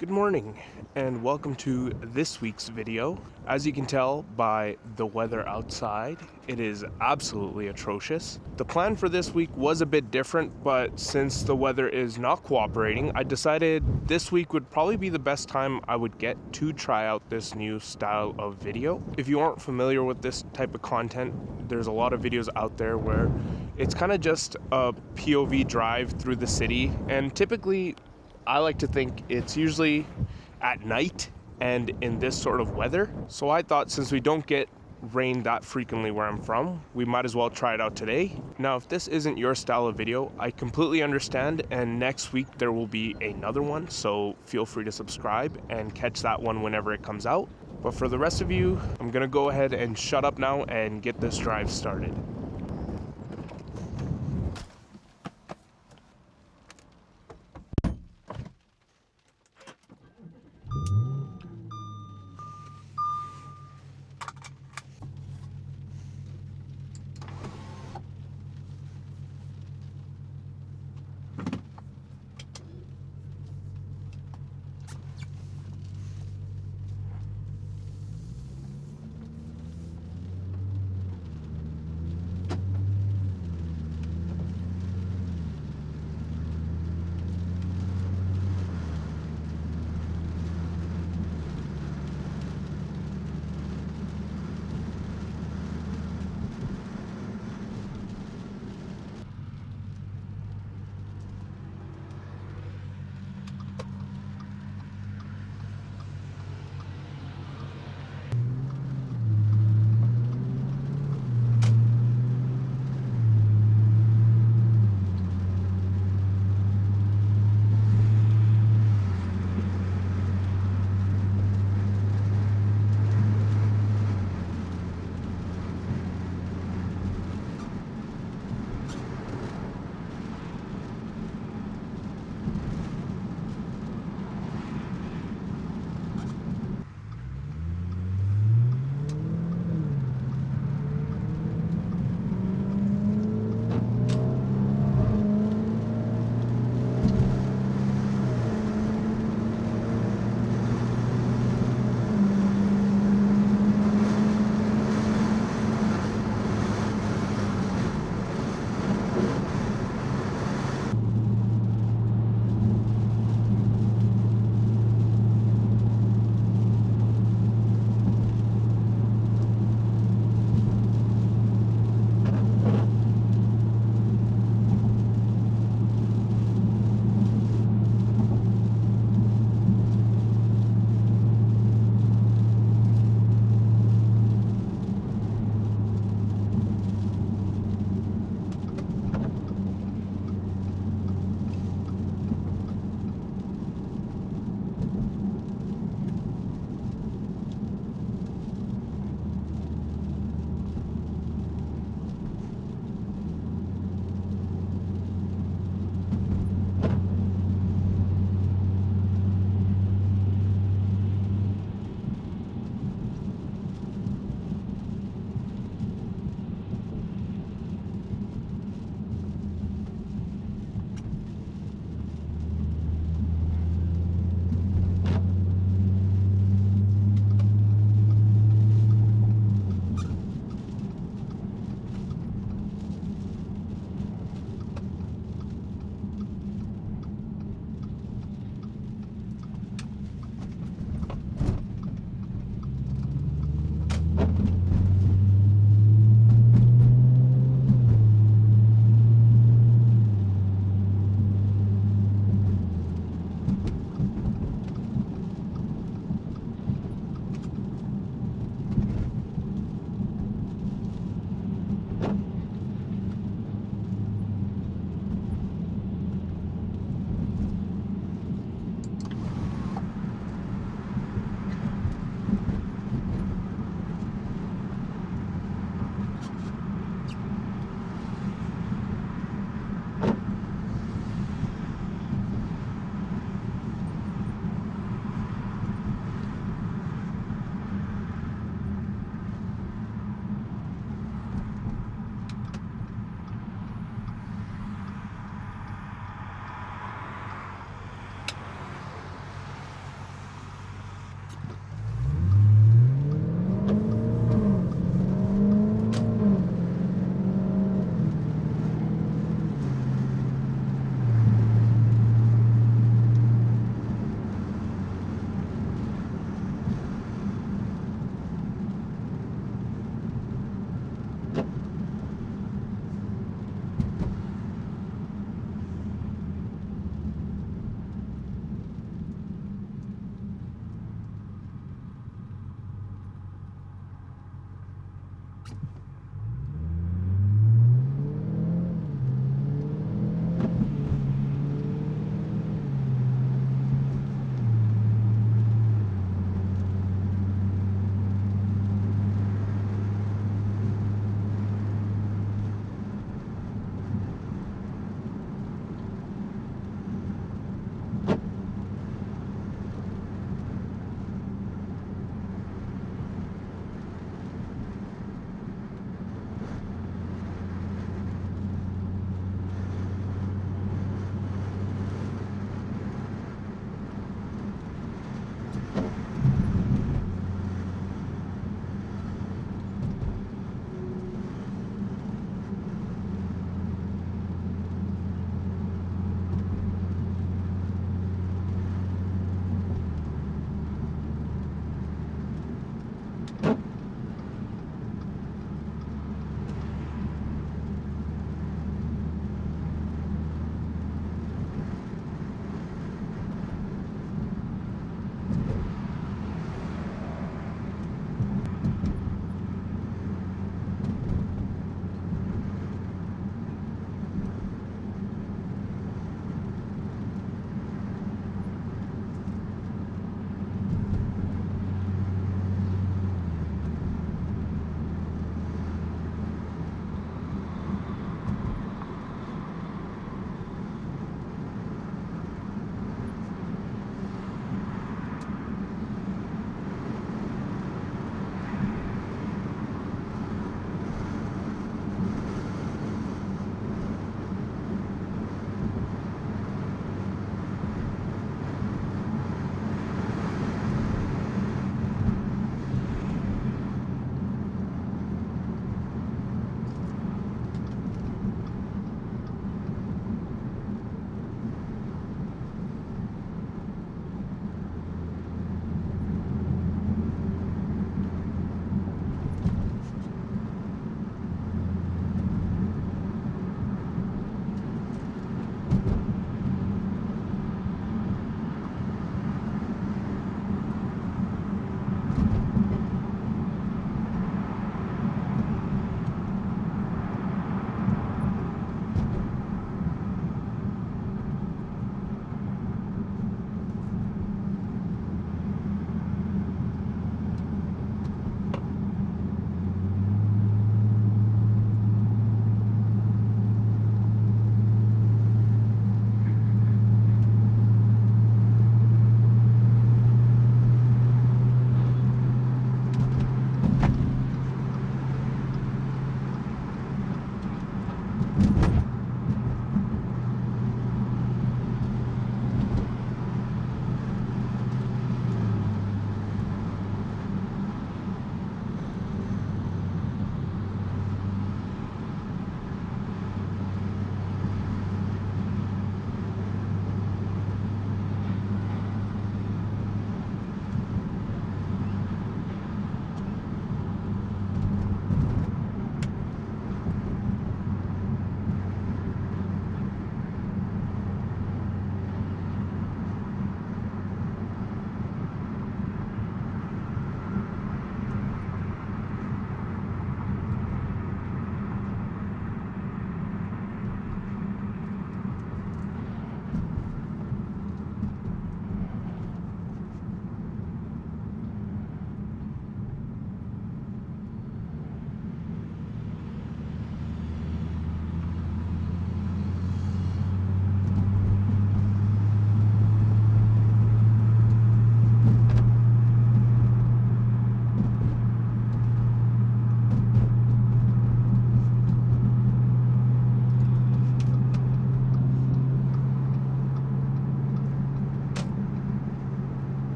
Good morning and welcome to this week's video. As you can tell by the weather outside, it is absolutely atrocious. The plan for this week was a bit different, but since the weather is not cooperating, I decided this week would probably be the best time I would get to try out this new style of video. If you aren't familiar with this type of content, there's a lot of videos out there where it's kind of just a POV drive through the city, and typically I like to think it's usually at night and in this sort of weather. So I thought since we don't get rain that frequently where I'm from, we might as well try it out today. Now, if this isn't your style of video, I completely understand, and next week there will be another one, so feel free to subscribe and catch that one whenever it comes out. But for the rest of you, I'm gonna go ahead and shut up now and get this drive started.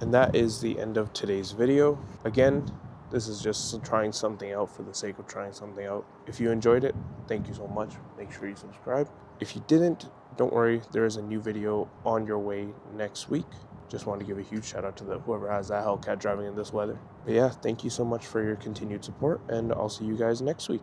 And that is the end of today's video. Again, this is just trying something out for the sake of trying something out. If you enjoyed it, thank you so much. Make sure you subscribe. If you didn't, don't worry, there is a new video on your way next week. Just want to give a huge shout out to whoever has that Hellcat driving in this weather. But yeah, thank you so much for your continued support, and I'll see you guys next week.